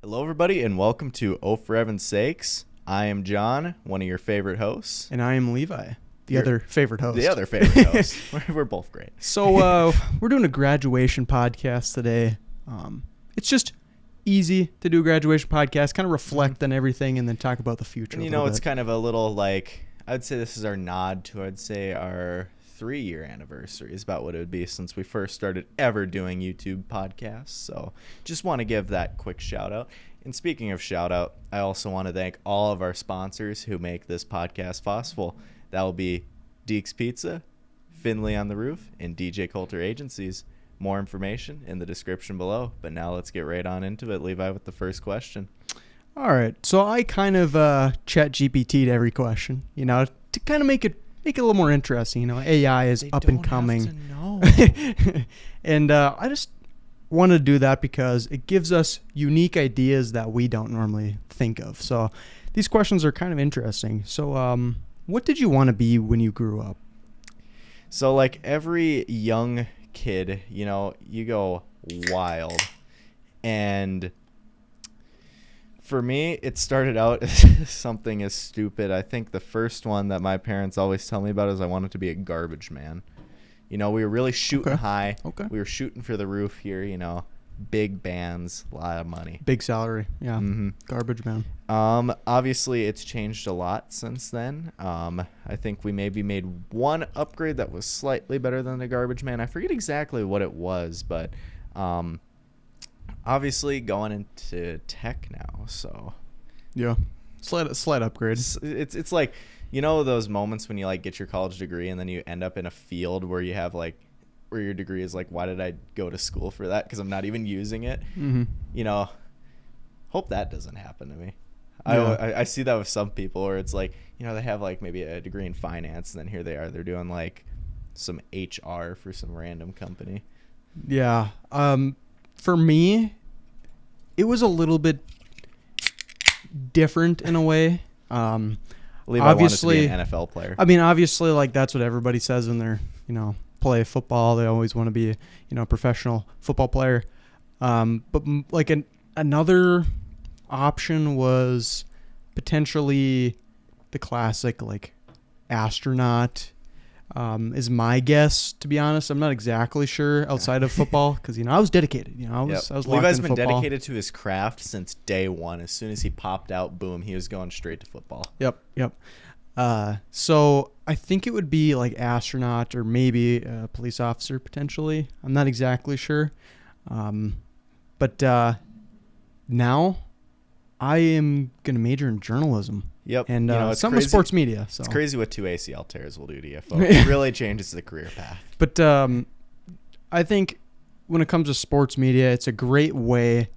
Hello, everybody, and welcome to Oh For Heaven's Sakes. I am John, one of your favorite hosts. And I am Levi, the other favorite host. The other favorite host. We're both great. So we're doing a graduation podcast today. It's just easy to do a graduation podcast, kind of reflect on everything and then talk about the future. And it's kind of a little like, I'd say this is our nod to, our 3-year anniversary is about what it would be since we first started ever doing YouTube podcasts. So just want to give that quick shout out. And speaking of shout out, I also want to thank all of our sponsors who make this podcast possible. That will be Deek's Pizza, Finley On The Roof, and DJ Colter Agencies. More information in the description below. But now let's get right on into it, Levi, with the first question. All right. So I kind of chat GPT'd every question, to kind of make it a little more interesting. AI is up and coming. And I just want to do that because it gives us unique ideas that we don't normally think of. So these questions are kind of interesting. So what did you want to be when you grew up? So like every young kid, you go wild. And for me, it started out as something as stupid. I think the first one that my parents always tell me about is I wanted to be a garbage man. We were really shooting high. Okay. We were shooting for the roof here, big bands, a lot of money. Big salary. Yeah. Mm-hmm. Garbage man. Obviously, it's changed a lot since then. I think we maybe made one upgrade that was slightly better than the garbage man. I forget exactly what it was, but obviously going into tech now, so yeah, slight upgrade. It's like those moments when you like get your college degree and then you end up in a field where you have like where your degree is like, why did I go to school for that? Because I'm not even using it. Mm-hmm. Hope that doesn't happen to me. Yeah. I see that with some people where it's like they have like maybe a degree in finance and then here they're doing like some HR for some random company. Yeah. For me, it was a little bit different in a way. Levi obviously, wanted to be an NFL player. I mean, obviously, like that's what everybody says when they're, play football. They always want to be, a professional football player. But like another option was potentially the classic, like astronaut. Is my guess, to be honest. I'm not exactly sure outside of football because I was dedicated. I was locked Levi's in been football. dedicated to his craft since day one. As soon as he popped out, boom, he was going straight to football. Yep. So I think it would be like astronaut or maybe a police officer potentially. I'm not exactly sure. But now I am going to major in journalism. Yep. And some of sports media. So. It's crazy what 2 ACL tears will do to you, folks. It really changes the career path. But I think when it comes to sports media, it's a great way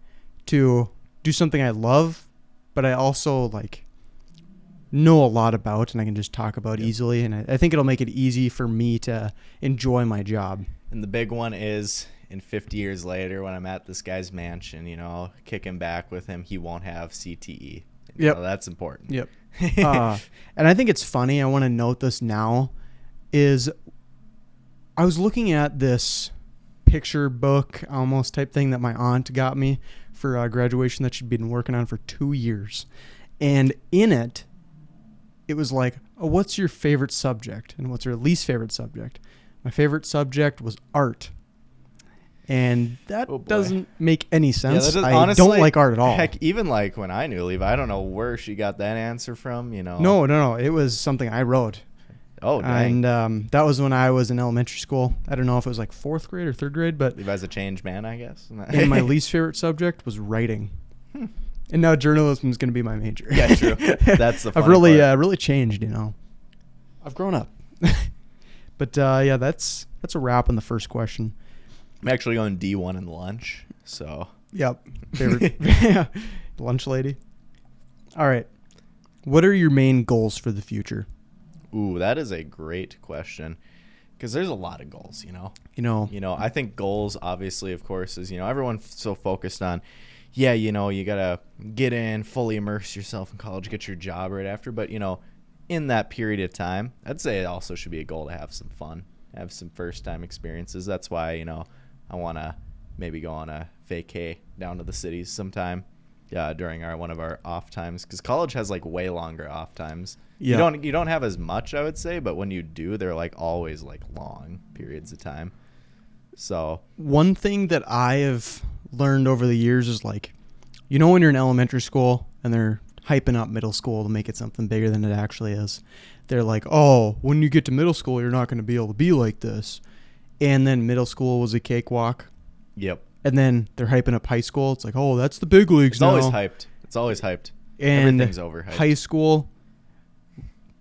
to do something I love, but I also know a lot about and I can just talk about easily. And I think it'll make it easy for me to enjoy my job. And the big one is in 50 years later when I'm at this guy's mansion, kicking back with him, he won't have CTE. Yep. That's important. Yep. And I think it's funny. I want to note this now is I was looking at this picture book almost type thing that my aunt got me for graduation that she'd been working on for 2 years. And in it, it was like, oh, what's your favorite subject? And what's your least favorite subject? My favorite subject was art. And that doesn't make any sense. I honestly don't like art at all. Heck, even like when I knew Levi, I don't know where she got that answer from, No. It was something I wrote. Oh, dang. And that was when I was in elementary school. I don't know if it was like 4th grade or 3rd grade, but Levi's a changed man, I guess. And my least favorite subject was writing. And now journalism is going to be my major. Yeah, true. That's the funny I've really, part. Really changed, I've grown up. But that's a wrap on the first question. I'm actually going D1 in lunch, so. Yep. Favorite lunch lady. All right. What are your main goals for the future? Ooh, that is a great question. Because there's a lot of goals, I think goals, obviously, of course, is, everyone's so focused on, you got to get in, fully immerse yourself in college, get your job right after. But, in that period of time, I'd say it also should be a goal to have some fun, have some first-time experiences. That's why, I want to maybe go on a vacay down to the cities sometime. during one of our off times, because college has like way longer off times. Yeah. You don't have as much, I would say, but when you do, they're like always like long periods of time. So one thing that I have learned over the years is like, you know, when you're in elementary school and they're hyping up middle school to make it something bigger than it actually is, they're like, oh, when you get to middle school, you're not going to be able to be like this. And then middle school was a cakewalk. Yep. And then they're hyping up high school. It's like, oh, that's the big leagues now. It's always hyped. And everything's overhyped. High school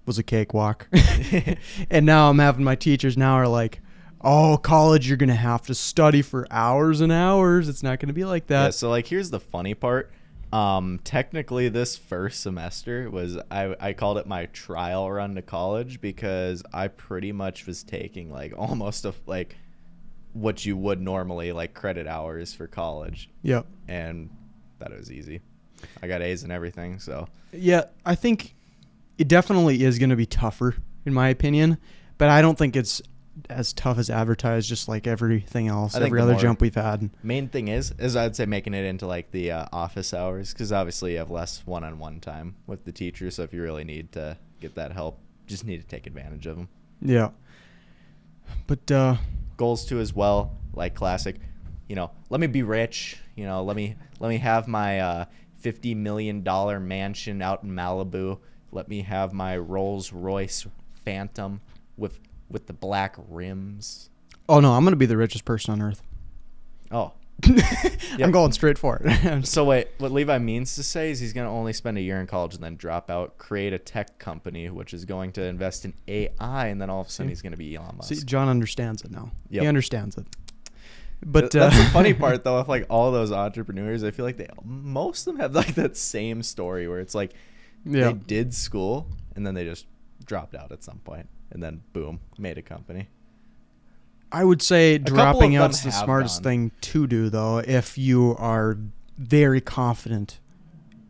was a cakewalk. And now I'm having my teachers now are like, oh, college, you're going to have to study for hours and hours. It's not going to be like that. Yeah, so like here's the funny part. Technically this first semester was, I called it my trial run to college, because I pretty much was taking like almost like what you would normally like credit hours for college. Yep. And that was easy. I got A's and everything. So yeah, I think it definitely is going to be tougher in my opinion, but I don't think it's as tough as advertised, just like everything else, every other jump we've had. Main thing is I'd say making it into like the office hours, because obviously you have less one-on-one time with the teacher. So if you really need to get that help, just need to take advantage of them. Yeah. But goals too as well, like classic, you know, let me be rich, you know, let me have my $50 million mansion out in Malibu. Let me have my Rolls Royce Phantom with the black rims. Oh no, I'm gonna be the richest person on earth. Oh. I'm going straight for it. So wait, what Levi means to say is he's going to only spend a year in college and then drop out, create a tech company, which is going to invest in AI, and then all of a sudden he's going to be Elon Musk. See, John understands it now. Yep. He understands it. But that's the funny part, though, of like all those entrepreneurs. I feel like most of them have like that same story where it's like they did school and then they just dropped out at some point, and then boom, made a company. I would say dropping out's the smartest thing to do, though, if you are very confident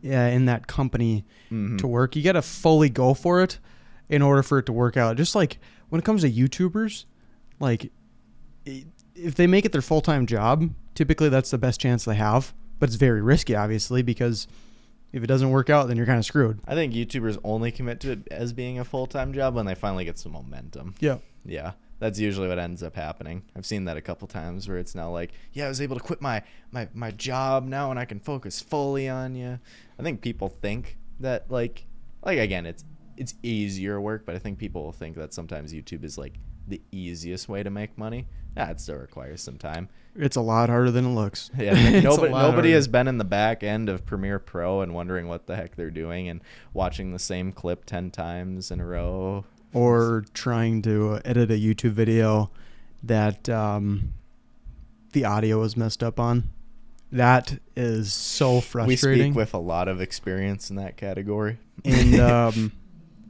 in that company to work. You got to fully go for it in order for it to work out. Just like when it comes to YouTubers, like if they make it their full-time job, typically that's the best chance they have. But it's very risky, obviously, because if it doesn't work out, then you're kind of screwed. I think YouTubers only commit to it as being a full-time job when they finally get some momentum. Yeah. Yeah. That's usually what ends up happening. I've seen that a couple times where it's now like, yeah, I was able to quit my job now and I can focus fully on you. I think people think that like again, it's easier work, but I think people will think that sometimes YouTube is like the easiest way to make money. Yeah, it still requires some time. It's a lot harder than it looks. Yeah, nobody has been in the back end of Premiere Pro and wondering what the heck they're doing and watching the same clip 10 times in a row. Or trying to edit a YouTube video that the audio is messed up on. That is so frustrating. We speak with a lot of experience in that category. And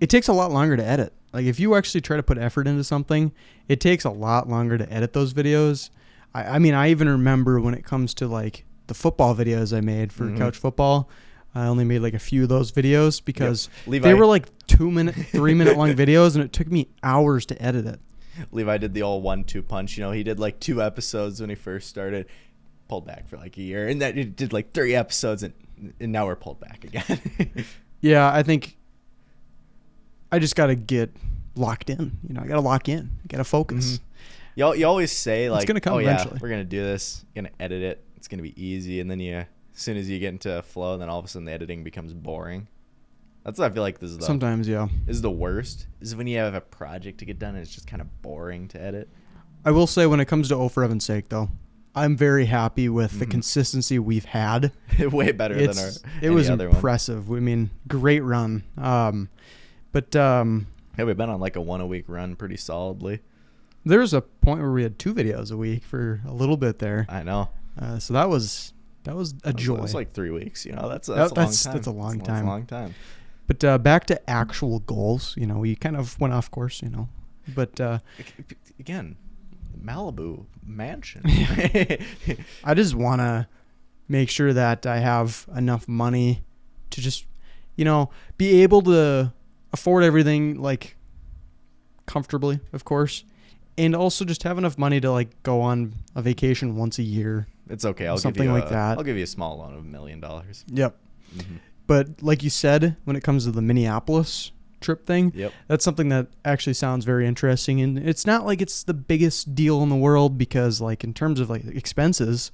it takes a lot longer to edit. Like if you actually try to put effort into something, it takes a lot longer to edit those videos. I mean, I even remember when it comes to like the football videos I made for Couch Football. I only made like a few of those videos because they were like 2-minute, 3-minute long videos, and it took me hours to edit it. Levi did the old 1-2 punch. You know, he did like 2 episodes when he first started, pulled back for like a year, and then he did like 3 episodes, and now we're pulled back again. Yeah, I think I just got to get locked in. You know, I got to lock in. I got to focus. You always say like, it's gonna come eventually. Yeah, we're going to do this, going to edit it. It's going to be easy, and then as soon as you get into a flow, then all of a sudden the editing becomes boring. That's what I feel like this is sometimes, is the worst, is when you have a project to get done and it's just kind of boring to edit. I will say when it comes to Oh For Heaven's Sake, though, I'm very happy with the consistency we've had. Way better than it was other impressive. I mean, great run. But yeah, we've been on like a 1-a-week run pretty solidly. There was a point where we had 2 videos a week for a little bit there. I know. So that was a joy. It was like 3 weeks, you know. That's a long time. That's a long time. That's a long time. But back to actual goals, you know, we kind of went off course, you know. But again, Malibu mansion. I just want to make sure that I have enough money to just, you know, be able to afford everything like comfortably, of course, and also just have enough money to like go on a vacation once a year. It's okay. I'll Something give you like that. I'll give you a small loan of $1 million. Yep. Mm-hmm. But like you said, when it comes to the Minneapolis trip thing, Yep. that's something that actually sounds very interesting. And it's not like it's the biggest deal in the world because like in terms of like expenses,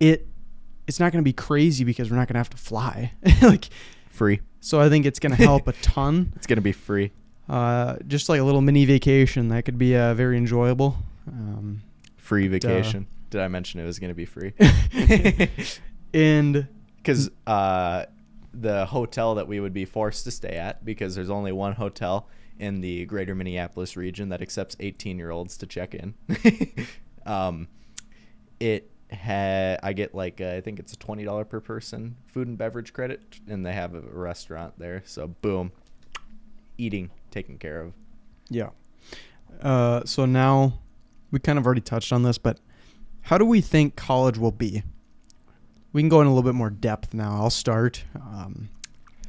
it's not going to be crazy because we're not going to have to fly. Like Free. so I think it's going to help a ton. It's gonna be free. Just like a little mini vacation that could be very enjoyable. Free vacation. Did I mention it was gonna be free? And Because the hotel that we would be forced to stay at, because there's only one hotel in the greater Minneapolis region that accepts 18-year-olds to check in. I get like I think it's a $20 per person food and beverage credit, and they have a restaurant there. So boom, eating taken care of. yeah. So now we kind of already touched on this, but how do we think college will be? We can go in a little bit more depth now. I'll start.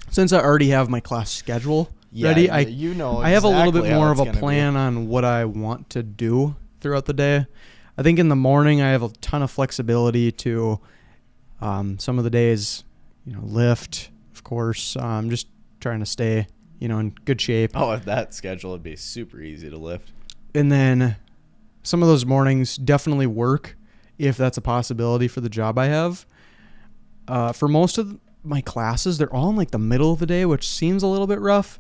Since I already have my class schedule ready, I have a little bit more of a plan on what I want to do throughout the day. I think in the morning I have a ton of flexibility to some of the days, lift, of course. Just trying to stay, in good shape. Oh, with that schedule, it'd be super easy to lift. And then some of those mornings definitely work if that's a possibility for the job I have. For most of my classes, they're all in like the middle of the day, which seems a little bit rough.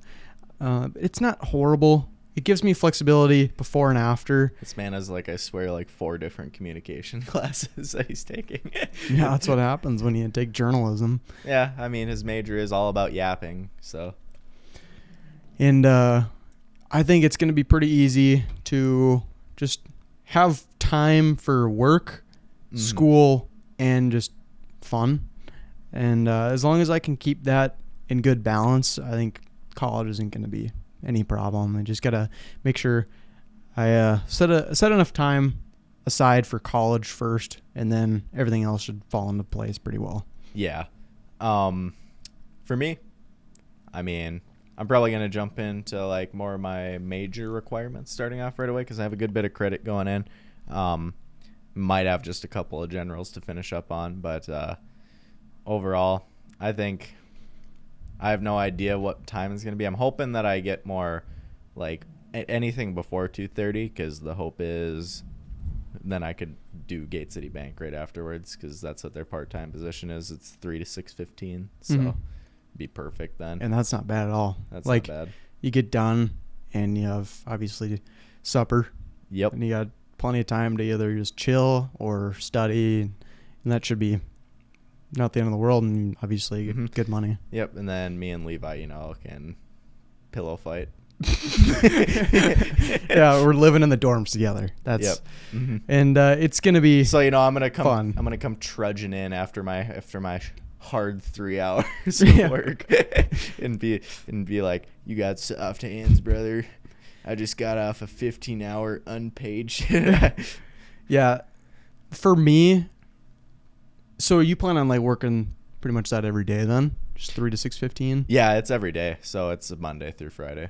It's not horrible. It gives me flexibility before and after. This man has I swear 4 different communication classes that he's taking. Yeah, that's what happens when you take journalism. Yeah, I mean, his major is all about yapping, so. And I think it's going to be pretty easy to just have time for work, school, and just fun. And as long as I can keep that in good balance, I think college isn't going to be any problem. I just got to make sure I set enough time aside for college first, and then everything else should fall into place pretty well. Yeah. For me, I mean, I'm probably going to jump into more of my major requirements starting off right away because I have a good bit of credit going in. Might have just a couple of generals to finish up on, but overall, I think I have no idea what time it's going to be. I'm hoping that I get more anything before 2:30 because the hope is then I could do Gate City Bank right afterwards because that's what their part-time position is. It's 3 to 6:15, so be perfect then. And that's not bad at all. That's not bad. You get done and you have obviously supper. Yep. And you got plenty of time to either just chill or study, and that should be not the end of the world, and obviously get good money. Yep. And then me and Levi, can pillow fight. Yeah, we're living in the dorms together. That's yep. And it's gonna be so I'm gonna come fun. I'm gonna come trudging in after my hard 3 hours of work and be like, you got soft hands, brother. I just got off a 15-hour unpaid shit. Yeah, for me. So you plan on working pretty much that every day then? Just 3 to 6:15? Yeah, it's every day. So it's Monday through Friday.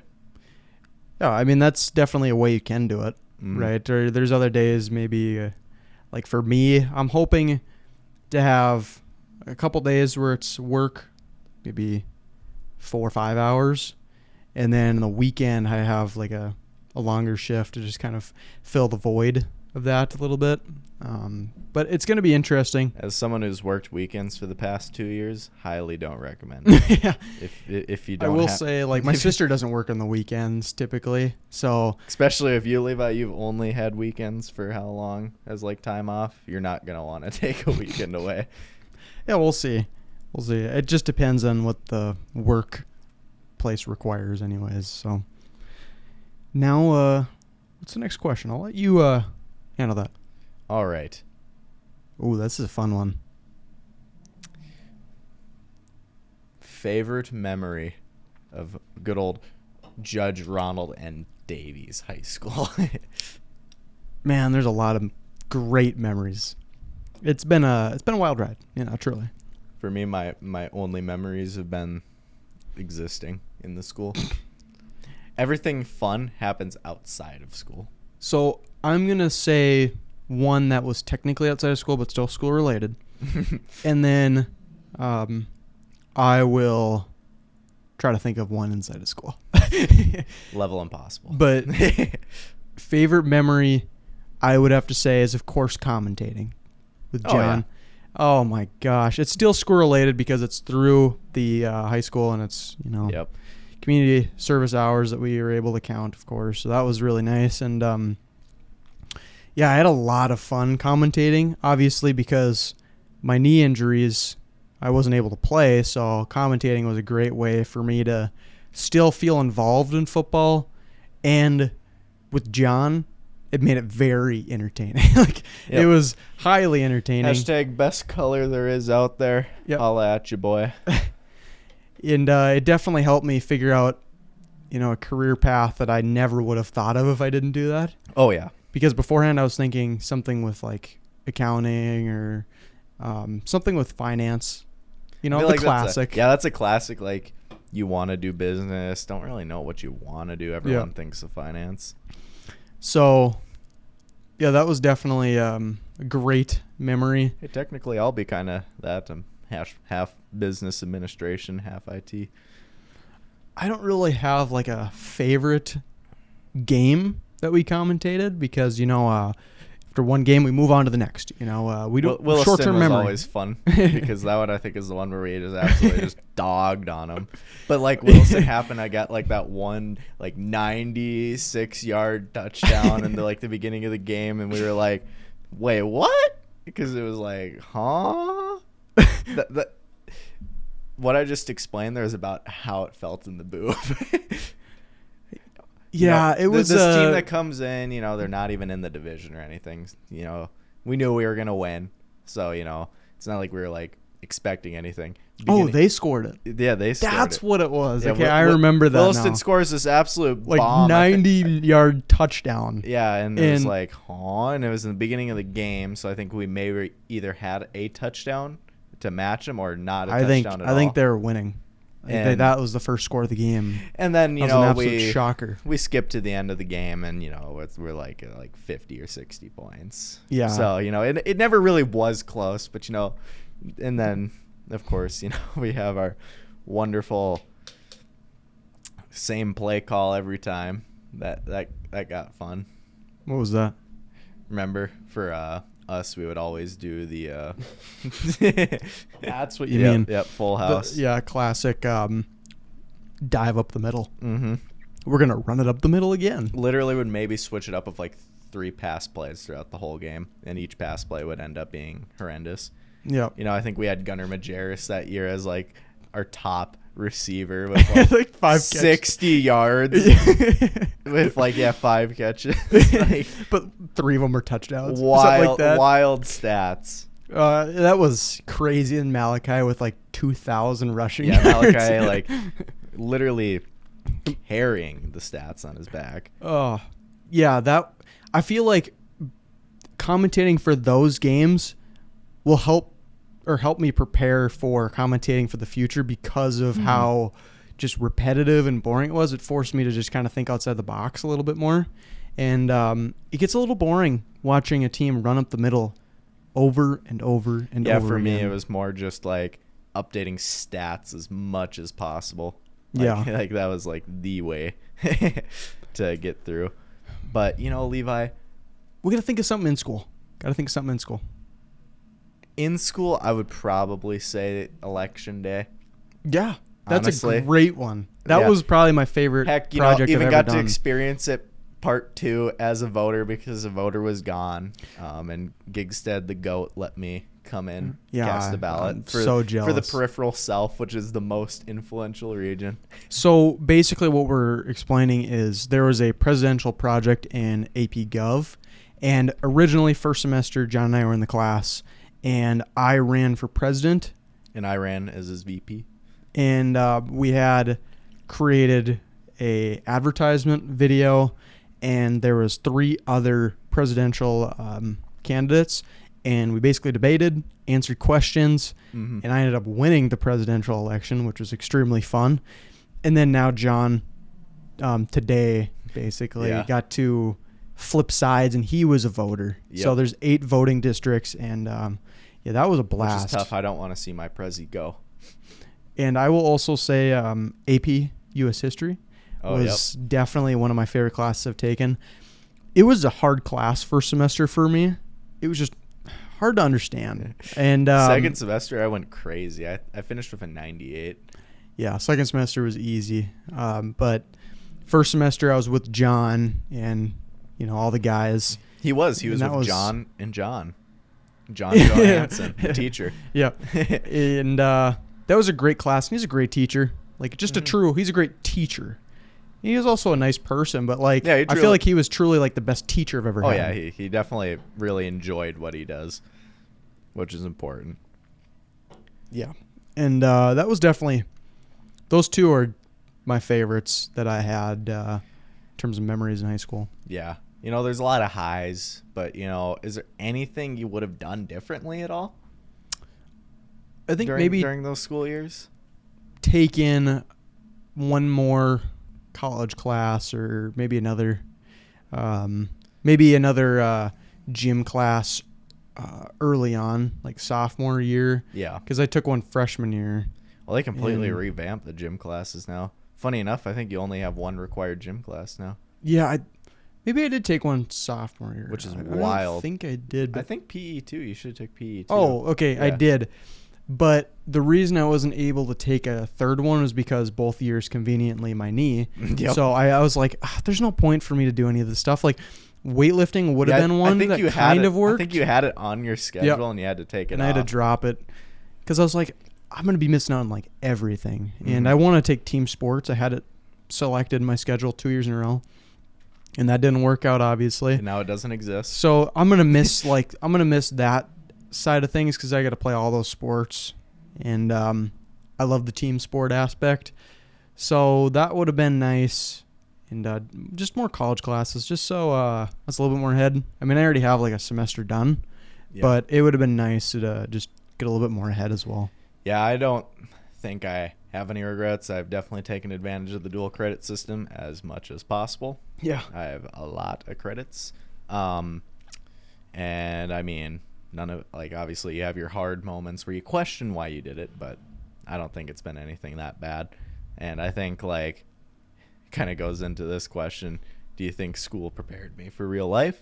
Yeah, I mean that's definitely a way you can do it, right? Or there's other days maybe, for me, I'm hoping to have a couple days where it's work, maybe 4 or 5 hours, and then the weekend I have a longer shift to just kind of fill the void of that a little bit. But it's going to be interesting. As someone who's worked weekends for the past 2 years, highly don't recommend. Yeah. If you don't, I will say my sister doesn't work on the weekends typically, so especially if you, Levi, you've only had weekends for how long as time off, you're not gonna want to take a weekend away. Yeah, we'll see. It just depends on what the work place requires, anyways. So now, what's the next question? I'll let you handle that. All right. Ooh, this is a fun one. Favorite memory of good old Judge Ronald and Davies High School. Man, there's a lot of great memories. It's been a wild ride, truly. For me, my only memories have been existing in the school. Everything fun happens outside of school. So I'm going to say one that was technically outside of school, but still school related. And then I will try to think of one inside of school. Level impossible. But favorite memory, I would have to say, is, of course, commentating with John. Oh, my gosh. It's still school related because it's through the high school, and it's, Yep. community service hours that we were able to count, of course. So that was really nice. And I had a lot of fun commentating, obviously, because my knee injuries, I wasn't able to play. So commentating was a great way for me to still feel involved in football. And with John, it made it very entertaining. It was highly entertaining. Hashtag best color there is out there. Yep. Holla at you, boy. And it definitely helped me figure out, a career path that I never would have thought of if I didn't do that. Oh, yeah. Because beforehand I was thinking something with like accounting or something with finance. The classic. That's a classic. Like, you want to do business, don't really know what you want to do. Everyone thinks of finance. So, that was definitely a great memory. Hey, technically, I'll be kind of that. I'm half business administration, half IT. I don't really have like a favorite game that we commentated because, after one game, we move on to the next. We do short-term memory. Was always fun because that one I think is the one where we just absolutely just dogged on them. But like Wilson happened, I got like that one like 96-yard touchdown in the beginning of the game, and we were like, "Wait, what?" Because it was like, "Huh?" What I just explained there is about how it felt in the booth. It was this team that comes in, they're not even in the division or anything. We knew we were going to win. So, it's not like we were like expecting anything. They scored it. Yeah, they scored That's what it was. Yeah, okay, I remember that Wilson now. scores this absolute bomb. 90-yard touchdown. Yeah, and it was like, and it was in the beginning of the game. So I think we maybe either had a touchdown to match them or not a touchdown at all. I think they were winning. That was the first score of the game. And then, an absolute shocker. We skipped to the end of the game, and, we're like 50 or 60 points. Yeah. So, it never really was close, but, and then, of course, we have our wonderful same play call every time. That got fun. What was that? Remember, for us, we would always do the That's what you mean. Yep, full house. Classic dive up the middle. Mm-hmm. We're gonna run it up the middle again. Literally would maybe switch it up with like 3 pass plays throughout the whole game, and each pass play would end up being horrendous. Yeah. I think we had Gunnar Majerus that year as like our top receiver with like 5 60 yards with 5 catches. But 3 of them are touchdowns. Wild stats. That was crazy. And Malachi with 2,000 rushing yards. Malachi literally carrying the stats on his back. Oh, yeah. I feel like commentating for those games will help me prepare for commentating for the future because of how just repetitive and boring it was. It forced me to just kind of think outside the box a little bit more. And it gets a little boring watching a team run up the middle over and over and over. Yeah, for me, again. it was more just updating stats as much as possible. Yeah. That was the way to get through. But, Levi, we got to think of something in school. In school, I would probably say election day. Yeah, that's honestly. A great one. That was probably my favorite project even I've got ever done. to experience it part 2 as a voter because the voter was gone. And Gigstead, the GOAT, let me come in, cast the ballot. I'm so jealous. For the peripheral South, which is the most influential region. So basically what we're explaining is there was a presidential project in AP Gov, and originally first semester, John and I were in the class, and I ran for president. And I ran as his VP. And we had created a advertisement video, and there was 3 other presidential candidates, and we basically debated, answered questions, and I ended up winning the presidential election, which was extremely fun. And then now John today basically got to flip sides, and he was a voter. Yep. So there's 8 voting districts, and yeah, that was a blast. Which is tough. I don't want to see my prezi go. And I will also say AP U.S. History was definitely one of my favorite classes I've taken. It was a hard class first semester for me. It was just hard to understand. And second semester, I went crazy. I finished with a 98. Yeah, second semester was easy. But first semester, I was with John and, all the guys. He was with John and John. John Johansson, the teacher. Yeah. And that was a great class. And he's a great teacher. Like, just he's a great teacher. He was also a nice person, but I feel like he was truly like the best teacher I've ever had. Oh yeah, he definitely really enjoyed what he does, which is important. Yeah. And that was definitely, those two are my favorites that I had in terms of memories in high school. Yeah. There's a lot of highs, but, is there anything you would have done differently at all? I think during those school years? Take in one more college class, or maybe another gym class early on, like sophomore year. Yeah. Because I took one freshman year. Well, they completely revamped the gym classes now. Funny enough, I think you only have one required gym class now. Yeah, maybe I did take one sophomore year. Which is wild. I think I did. I think PE too. You should have took PE too. Oh, okay. Yeah. I did. But the reason I wasn't able to take a third one was because both years conveniently my knee. Yep. So I was like, there's no point for me to do any of this stuff. Like weightlifting would have been one that kind of worked. I think you had it on your schedule and you had to take it and off. I had to drop it because I was like, I'm going to be missing out on like everything. And I want to take team sports. I had it selected in my schedule 2 years in a row. And that didn't work out, obviously. And now it doesn't exist. So I'm going to miss that side of things because I got to play all those sports, and I love the team sport aspect, so that would have been nice. And just more college classes, just so that's a little bit more ahead. I mean, I already have like a semester done, but it would have been nice to just get a little bit more ahead as well. Yeah, I don't think I have any regrets. I've definitely taken advantage of the dual credit system as much as possible. Yeah, I have a lot of credits, and I mean, none of obviously you have your hard moments where you question why you did it, but I don't think it's been anything that bad. And I think kind of goes into this question: do you think school prepared me for real life?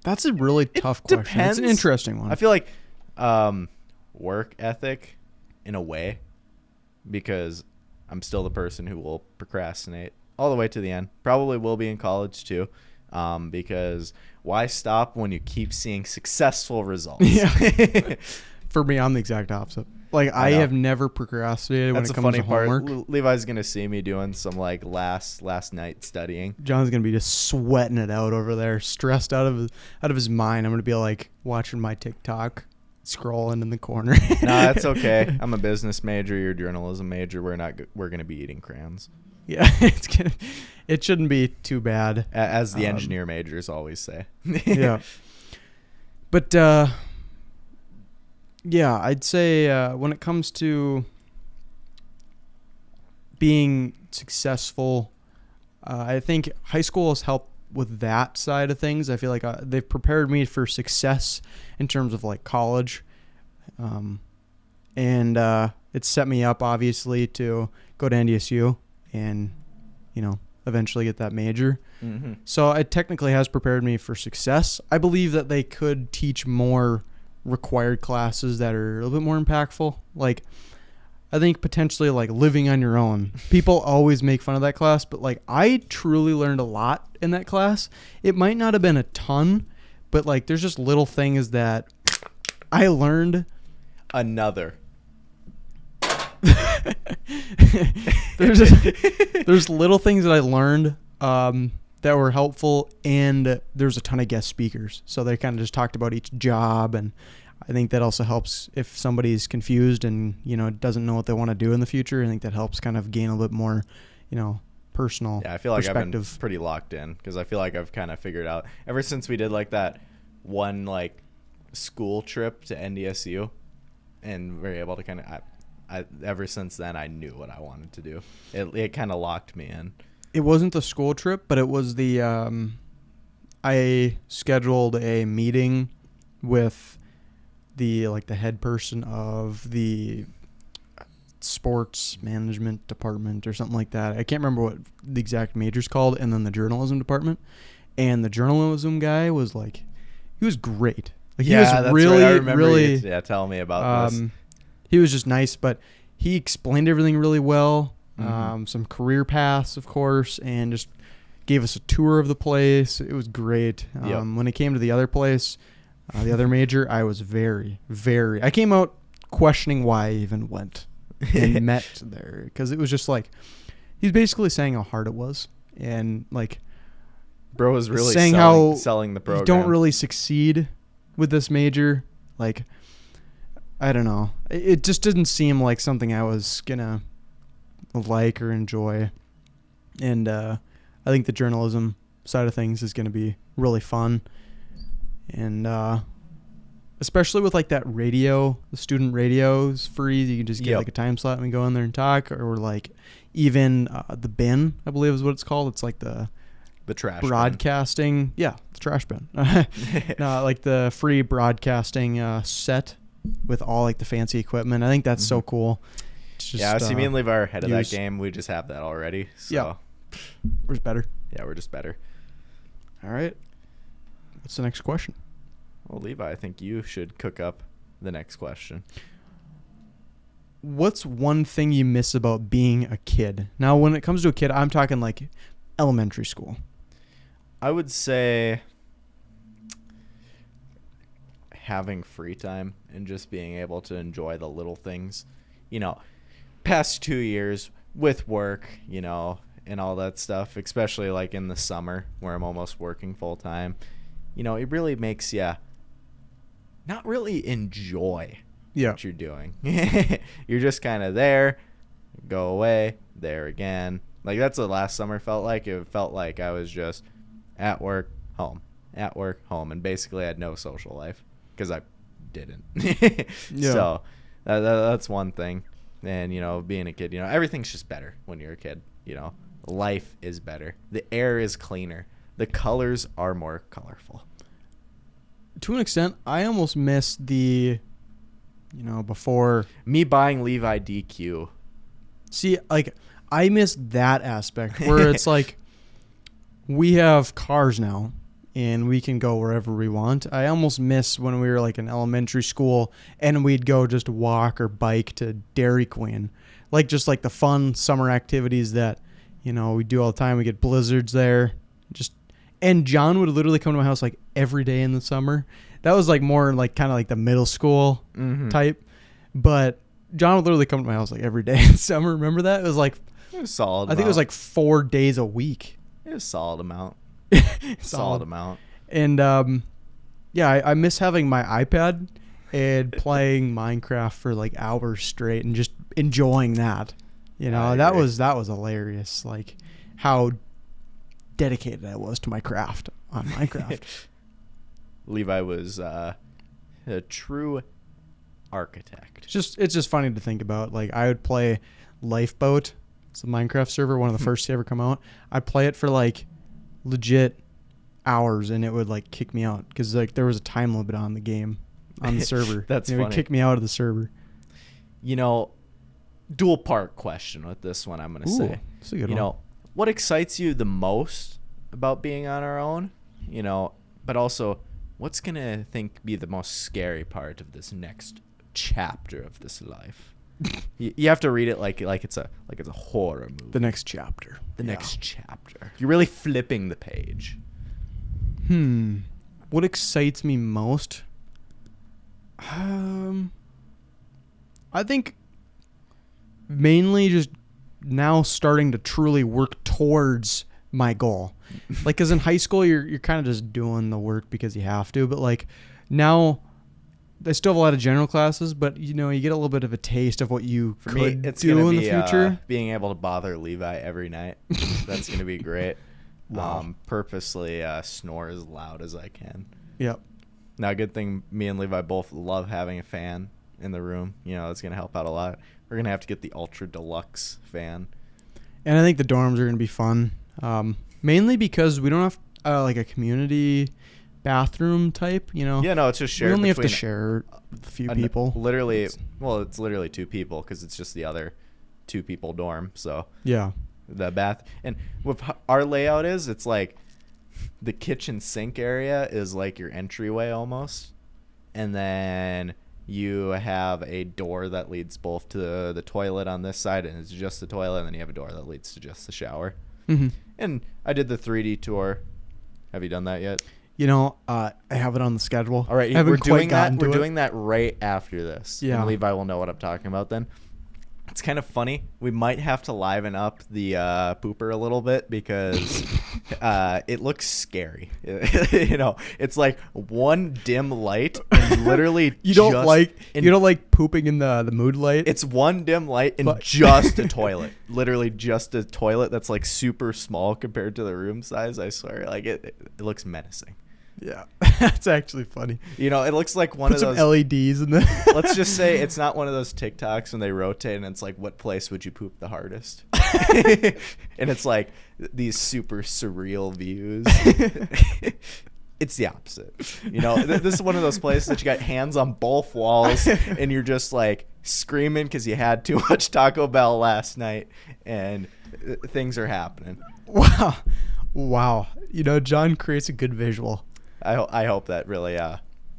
That's a really tough question. Depends. It's an interesting one. I feel like work ethic in a way, because I'm still the person who will procrastinate all the way to the end. Probably will be in college too. Because why stop when you keep seeing successful results? Yeah. For me, I'm the exact opposite. I have never procrastinated when it comes to homework. That's the funny part. Levi's going to see me doing some last night studying. John's going to be just sweating it out over there, stressed out of his mind. I'm going to be watching my TikTok, scrolling in the corner. No, that's okay. I'm a business major, you're a journalism major. We're going to be eating crayons. Yeah, it shouldn't be too bad. As the engineer majors always say. Yeah. But, yeah, I'd say when it comes to being successful, I think high school has helped with that side of things. I feel like they've prepared me for success in terms of college. And it set me up, obviously, to go to NDSU and, eventually get that major. Mm-hmm. So it technically has prepared me for success. I believe that they could teach more required classes that are a little bit more impactful. I think potentially living on your own. People always make fun of that class, but I truly learned a lot in that class. It might not have been a ton, but there's just little things that I learned. Another. There's little things that I learned that were helpful, and there's a ton of guest speakers, so they kind of just talked about each job, and I think that also helps if somebody's confused and doesn't know what they want to do in the future. I think that helps kind of gain a little bit more personal I feel like perspective. I've been pretty locked in because I feel like I've kind of figured out ever since we did that one school trip to NDSU, and we're able to kind of ever since then I knew what I wanted to do. It kind of locked me in. It wasn't the school trip, but it was the I scheduled a meeting with the head person of the sports management department or something like that. I can't remember what the exact major's called, and then the journalism department. And the journalism guy was like, he was great. Like, he was really, right. I remember really. tell me about this. He was just nice, but he explained everything really well. Mm-hmm. Some career paths, of course, and just gave us a tour of the place. It was great. When it came to the other place, the other major, I was very, very. I came out questioning why I even went and met there, because it was just like, he's basically saying how hard it was, and like, bro was really saying selling the program. You don't really succeed with this major. Like, I don't know. It just didn't seem like something I was gonna like or enjoy. And I think the journalism side of things is gonna be really fun. And especially with like that radio, the student radio is free. You can just get like a time slot and go in there and talk, or like even the bin, I believe is what it's called. It's like the trash broadcasting bin. Yeah, the trash bin. No, like the free broadcasting set with all like the fancy equipment. I think that's so cool. It's just, see, me and Levi are ahead of that game. We just have that already. So. Yeah, we're just better. Yeah, we're just better. All right, what's the next question? Well, Levi, I think you should cook up the next question. What's one thing you miss about being a kid? Now, when it comes to a kid, I'm talking like elementary school. I would say having free time and just being able to enjoy the little things. You know, past 2 years with work, you know, and all that stuff, especially like in the summer where I'm almost working full time, you know, it really makes you not really enjoy what you're doing. You're just kind of there, go away, there again. Like, that's what last summer felt like. It felt like I was just at work, home, at work, home, and basically I had no social life because I didn't. So that's one thing. And, you know, being a kid, you know, everything's just better when you're a kid. You know, life is better. The air is cleaner. The colors are more colorful. To an extent, I almost miss the, you know, before me buying Levi DQ. See, like, I miss that aspect where it's like we have cars now and we can go wherever we want. I almost miss when we were like in elementary school and we'd go just walk or bike to Dairy Queen. Like, just like the fun summer activities that, you know, we do all the time. We get blizzards there. And John would literally come to my house like every day in the summer. That was like more like kind of like the middle school type. But John would literally come to my house like every day in summer. Remember that? It was solid. I think it was like 4 days a week. It was a solid amount. Solid amount. And I miss having my iPad and playing Minecraft for like hours straight and just enjoying that. You know, that was hilarious. Like, how dedicated I was to my craft on Minecraft. Levi was a true architect. It's just funny to think about. Like, I would play Lifeboat. It's a Minecraft server, one of the first to ever come out. I'd play it for like legit hours and it would like kick me out because like there was a time limit on the game, on the server. That's funny. It would kick me out of the server. You know, dual part question with this one, I'm going to say. That's a good one. You know, what excites you the most about being on our own? You know, but also, what's going to be the most scary part of this next chapter of this life? You have to read it like it's a horror movie. The next chapter. Next chapter. You're really flipping the page. What excites me most? I think mainly just now starting to truly work towards my goal. Like, because in high school, you're kind of just doing the work because you have to. But like now, I still have a lot of general classes, but you know, you get a little bit of a taste of what you could do in the future. Being able to bother Levi every night. That's going to be great. Wow. Purposely snore as loud as I can. Yep. Now, good thing me and Levi both love having a fan in the room. You know, it's going to help out a lot. We're going to have to get the ultra deluxe fan. And I think the dorms are going to be fun. Mainly because we don't have like a community bathroom type, Yeah, no, it's just shared. We only have to between share a few people. Literally, well, it's literally 2 people because it's just the other 2 people dorm. So yeah, the bath, and with our layout is, it's like the kitchen sink area is like your entryway almost, and then you have a door that leads both to the toilet on this side, and it's just the toilet, and then you have a door that leads to just the shower. Mm-hmm. And I did the 3D tour. Have you done that yet? I have it on the schedule. All right, we're doing that. We're doing that right after this. Yeah, and Levi will know what I'm talking about then. It's kind of funny. We might have to liven up the pooper a little bit because it looks scary. It's like one dim light and literally you don't like pooping in the mood light. It's one dim light and just a toilet. Literally just a toilet that's like super small compared to the room size. I swear, like it looks menacing. Yeah, that's actually funny. It looks like one Put of those some LEDs in there. Let's just say it's not one of those TikToks when they rotate and it's like, what place would you poop the hardest? And it's like these super surreal views. It's the opposite. This is one of those places that you got hands on both walls and you're just like screaming because you had too much Taco Bell last night and things are happening. Wow. John creates a good visual. I hope that really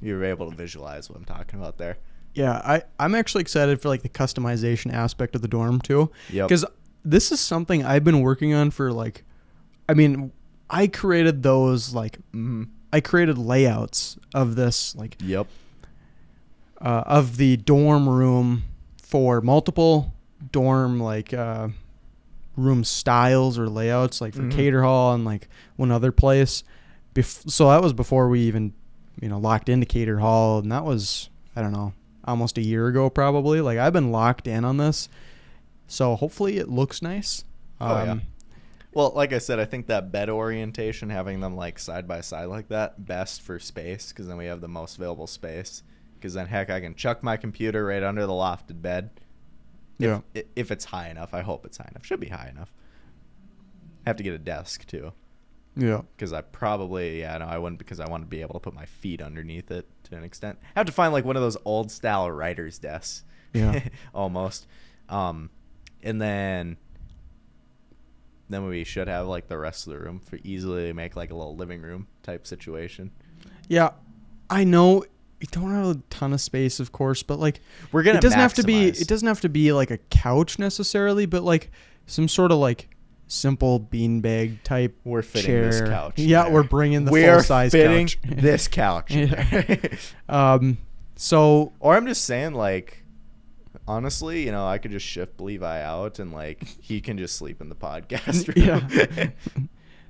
you were able to visualize what I'm talking about there. Yeah, I'm actually excited for like the customization aspect of the dorm too. Yep. Because this is something I've been working on for I created those I created layouts of this Yep. Of the dorm room for multiple dorm room styles or layouts for Cater Hall and one other place. So that was before we even locked into Cater Hall, and that was, I don't know, almost a year ago probably. I've been locked in on this, so hopefully it looks nice. Yeah. Well, like I said, I think that bed orientation, having them side by side like that, best for space, because then we have the most available space. Because then, heck, I can chuck my computer right under the lofted bed. If it's high enough. I hope it's high enough. Should be high enough. I have to get a desk too. Yeah. Because I probably, I wouldn't, because I want to be able to put my feet underneath it to an extent. I have to find one of those old style writer's desks. Yeah. Almost. And then we should have the rest of the room for easily make a little living room type situation. Yeah. I know you don't have a ton of space, of course, but we're gonna. It doesn't have to be a couch necessarily, but some sort of simple beanbag type. We're fitting chair. this couch. Yeah, we're bringing the full size couch. We're fitting this couch. Yeah. So, or I'm just saying, honestly, I could just shift Levi out and he can just sleep in the podcast room. Yeah.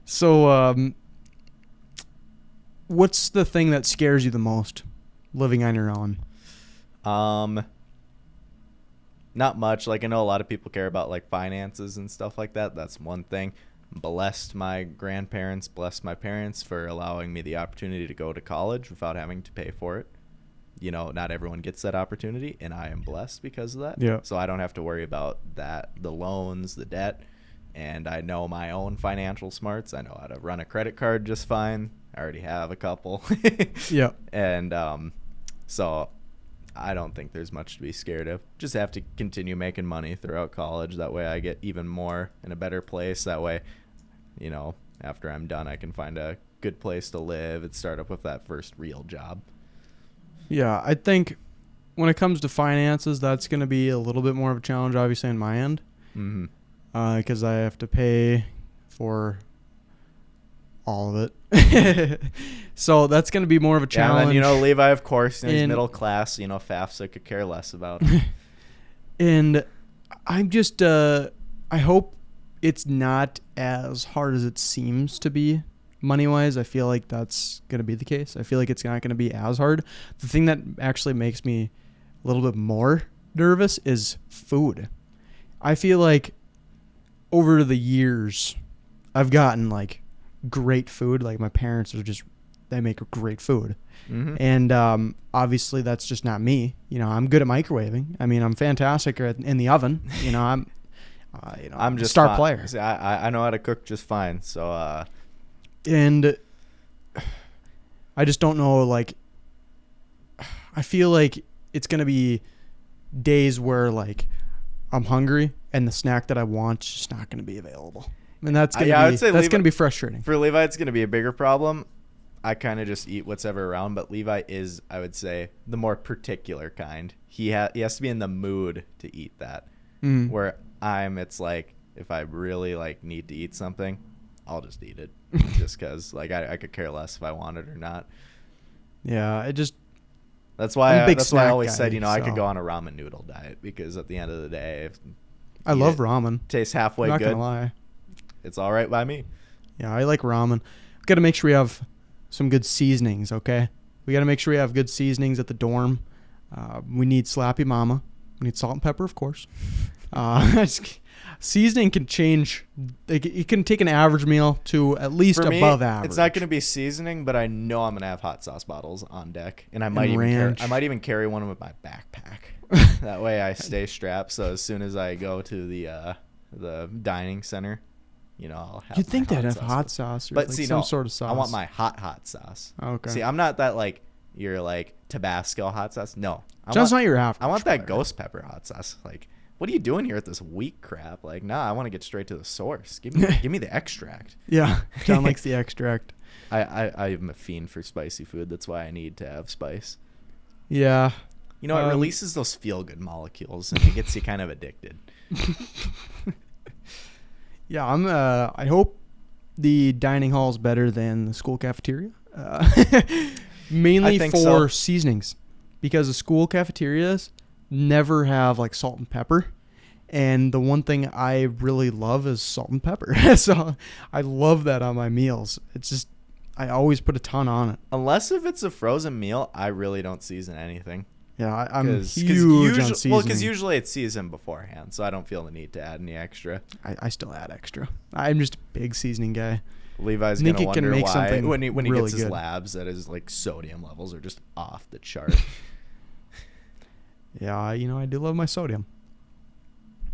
So, what's the thing that scares you the most living on your own? Not much. I know a lot of people care about finances and stuff like that. That's one thing. Blessed my grandparents, blessed my parents for allowing me the opportunity to go to college without having to pay for it. Not everyone gets that opportunity, and I am blessed because of that. Yeah. So I don't have to worry about that, the loans, the debt, and I know my own financial smarts. I know how to run a credit card just fine. I already have a couple. Yeah. And so I don't think there's much to be scared of. Just have to continue making money throughout college. That way I get even more in a better place. That way, after I'm done, I can find a good place to live and start up with that first real job. Yeah, I think when it comes to finances, that's going to be a little bit more of a challenge, obviously, on my end. Mm-hmm. Because I have to pay for all of it. So that's going to be more of a challenge. And then, Levi, of course, he's middle class, FAFSA could care less about. And I'm just, I hope it's not as hard as it seems to be. Money-wise, I feel like that's going to be the case. I feel like it's not going to be as hard. The thing that actually makes me a little bit more nervous is food. I feel like over the years, I've gotten great food. My parents they make great food. Mm-hmm. And obviously that's just not me. I'm good at microwaving. I'm fantastic in the oven. I'm just star player. See, I know how to cook just fine. So and I just don't know. Like, I feel like it's gonna be days where like I'm hungry and the snack that I want is just not gonna be available. And that's gonna be frustrating. For Levi, it's gonna be a bigger problem. I kind of just eat whatever around, but Levi is, I would say, the more particular kind. He has to be in the mood to eat that. Where it's like, if I really like need to eat something, I'll just eat it, just because like I could care less if I want it or not. Yeah, that's why I always guy, said, I could go on a ramen noodle diet, because at the end of the day, if I love ramen. Tastes halfway I'm good. not gonna lie. It's all right by me. Yeah, I like ramen. We got to make sure we have some good seasonings, okay? We got to make sure we have good seasonings at the dorm. We need Slappy Mama. We need salt and pepper, of course. Seasoning can change. It can take an average meal to at least For me, above average. It's not going to be seasoning, but I know I'm going to have hot sauce bottles on deck, and I might even carry one with my backpack. That way I stay strapped, so as soon as I go to the dining center, I'll have. You'd think they'd have sauce hot sauce, or but like see, some no, sort of sauce. I want my hot sauce. Okay. See, I'm not that like your like Tabasco hot sauce. No, John's not your average. I want that player. ghost pepper hot sauce. Like, what are you doing here with this weak crap? Like, nah, I want to get straight to the source. Give me the extract. Yeah, John likes the extract. I'm a fiend for spicy food. That's why I need to have spice. Yeah. It releases those feel-good molecules, and it gets you kind of addicted. Yeah, I hope the dining hall is better than the school cafeteria. Mainly for seasonings, because the school cafeterias never have like salt and pepper, and the one thing I really love is salt and pepper. So I love that on my meals. It's just I always put a ton on it. Unless if it's a frozen meal, I really don't season anything. Yeah, I'm huge on seasoning. Well, because usually it's seasoned beforehand, so I don't feel the need to add any extra. I still add extra. I'm just a big seasoning guy. Levi's gonna wonder why when he really gets his good. labs that his like sodium levels are just off the chart. Yeah, I do love my sodium.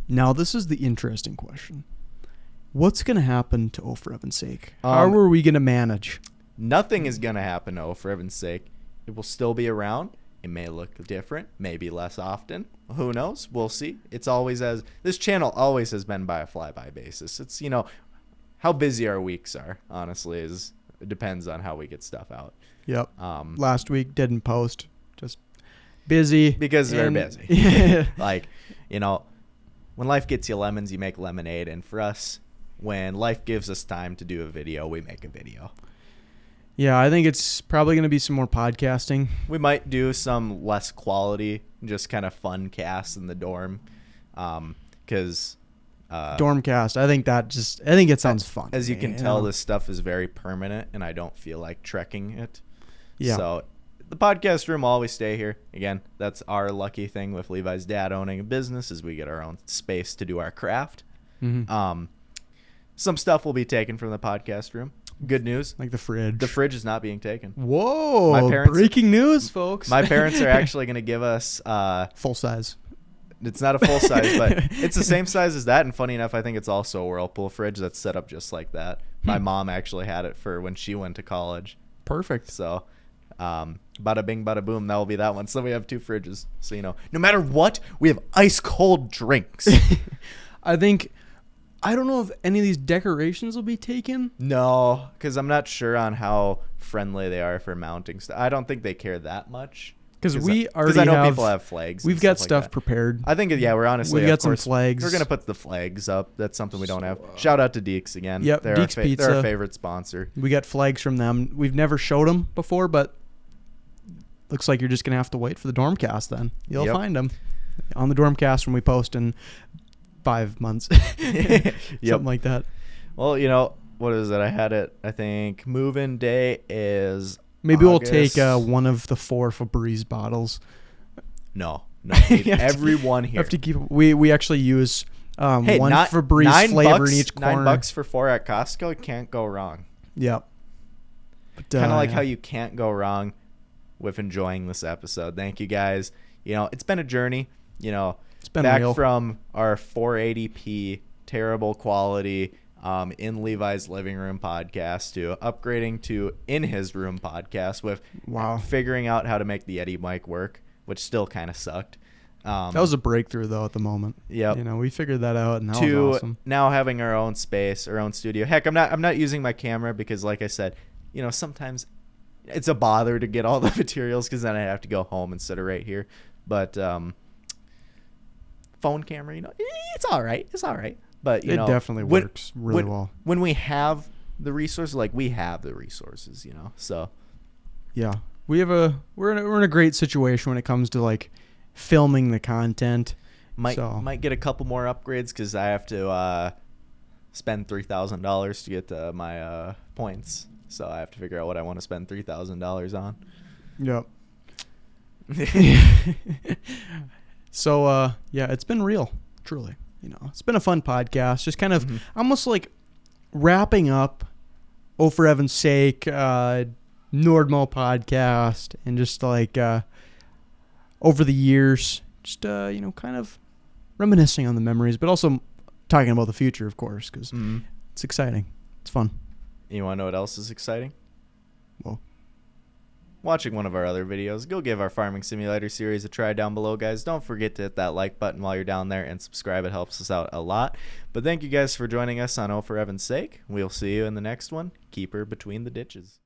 Now, this is the interesting question. What's going to happen to O for Heaven's Sake? How are we going to manage? Nothing is going to happen to O for Heaven's Sake. It will still be around. It may look different, maybe less often. Who knows? We'll see. It's always this channel always has been by a flyby basis. It's, how busy our weeks are, honestly, it depends on how we get stuff out. Yep. Last week, didn't post. Just busy. Because we're busy. Yeah. Like, when life gets you lemons, you make lemonade. And for us, when life gives us time to do a video, we make a video. Yeah, I think it's probably going to be some more podcasting. We might do some less quality, just kind of fun casts in the dorm. Because... Dormcast. I think it sounds fun. As you can tell, this stuff is very permanent, and I don't feel like trekking it. Yeah. So the podcast room will always stay here. Again, that's our lucky thing with Levi's dad owning a business, is we get our own space to do our craft. Mm-hmm. Some stuff will be taken from the podcast room. Good news. Like the fridge. The fridge is not being taken. Whoa. Breaking news, folks. My parents are actually going to give us... full size. It's not a full size, but it's the same size as that. And funny enough, I think it's also a Whirlpool fridge that's set up just like that. My mom actually had it for when she went to college. Perfect. So, bada bing, bada boom. That will be that one. So we have two fridges. So, no matter what, we have ice cold drinks. I don't know if any of these decorations will be taken. No, because I'm not sure on how friendly they are for mounting stuff. I don't think they care that much. Because I know people have flags. We've got stuff prepared. I think, we're honestly. We've got some flags. We're going to put the flags up. That's something we don't have. Shout out to Deek's again. Yep, Deek's Pizza. They're our favorite sponsor. We got flags from them. We've never showed them before, but looks like you're just going to have to wait for the Dormcast then. You'll find them on the Dormcast when we post in 5 months. Something like that. Well, what is it? I had it, I think, move-in day is... Maybe August. We'll take one of the 4 Febreze bottles. No. Everyone here. Have to keep. We actually use one Febreze flavor in each corner. $9 for 4 at Costco. Can't go wrong. Yep. Kind of like how you can't go wrong with enjoying this episode. Thank you guys. It's been a journey. It's been back from our 480p terrible quality in Levi's living room podcast to upgrading to in his room podcast with figuring out how to make the Eddie mic work, which still kind of sucked. That was a breakthrough though at the moment. Yep. You know, we figured that out, and that was awesome. Now having our own space, our own studio. Heck, I'm not using my camera because, like I said, you know, sometimes it's a bother to get all the materials because then I have to go home instead of right here. But phone camera, you know, it's all right. It's all right. But you know, it definitely works really well. When we have the resources, like we have the resources, you know. So yeah, we're in a great situation when it comes to like filming the content. Might get a couple more upgrades because I have to spend $3,000 to get my points. So I have to figure out what I want to spend $3,000 on. Yep. So yeah, it's been real, truly. You know, it's been a fun podcast. Just kind of almost like wrapping up Oh For Heaven's Sake, Nordmo podcast, and just like over the years, just you know, kind of reminiscing on the memories, but also talking about the future, of course, because it's exciting. It's fun. You want to know what else is exciting? Well, watching one of our other videos. Go give our Farming Simulator series a try down below, guys. Don't forget to hit that like button while you're down there and subscribe. It helps us out a lot. But thank you guys for joining us on Oh For Heaven's Sake. We'll see you in the next one. Keep her between the ditches.